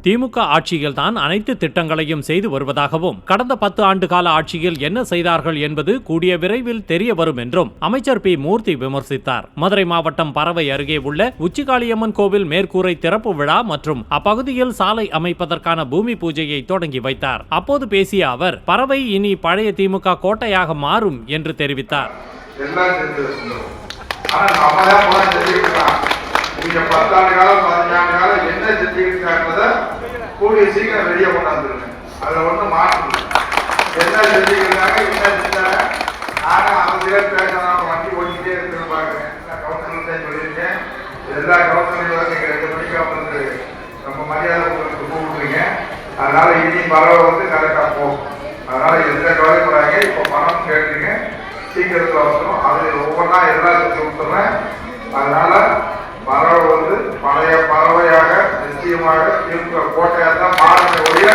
திமுக ஆட்சியில் தான் அனைத்து திட்டங்களையும் செய்து வருவதாகவும் கடந்த 10 ஆண்டு கால ஆட்சியில் என்ன செய்தார்கள் என்பது கூடிய விரைவில் தெரிய வரும் என்றும் அமைச்சர் பி மூர்த்தி விமர்சித்தார். மதுரை மாவட்டம் பரவை அருகே உள்ள உச்சிகாளியம்மன் கோவில் மேற்கூரை திறப்பு விழா மற்றும் அப்பகுதியில் சாலை அமைப்பதற்கான பூமி பூஜையை தொடங்கி வைத்தார். அப்போது பேசிய அவர், பரவை இனி பழைய திமுக கோட்டையாக மாறும் என்று தெரிவித்தார். நீங்க 10 ஆண்டு காலம் 15 ஆண்டு காலம் என்ன செஞ்சுக்கிட்டு கூடிய சீக்கிரம் வெளியே கொண்டாந்துருங்க. அதுல ஒன்றும் மாற்றம் என்ன செஞ்சுக்கிறாங்க, என்ன செஞ்சாங்க. நானும் அவசியம் பேசணும், வண்டி ஓட்டிக்கிட்டே இருக்குன்னு பாக்குறேன். கவுன்சிலர் சொல்லியிருக்கேன், எல்லா கவுன்சிலரும் நீங்க 2 மணிக்கு வந்து நம்ம மரியாதை உங்களுக்கு கூப்பிட்டுருங்க. அதனால இனி பரவ வந்து கரெக்டா போகும். அதனால எந்த கவலைப்படாங்க. இப்போ பணம் கேட்டுருங்க, சீக்கிரத்தில் வந்துடும். அது ஒவ்வொன்றா எல்லாத்தையும் கொடுத்துறேன். அதனால பறவை வந்து பழைய பறவையாக நிச்சயமாக இருக்கிற கோட்டையாக தான் மாறக்கூடிய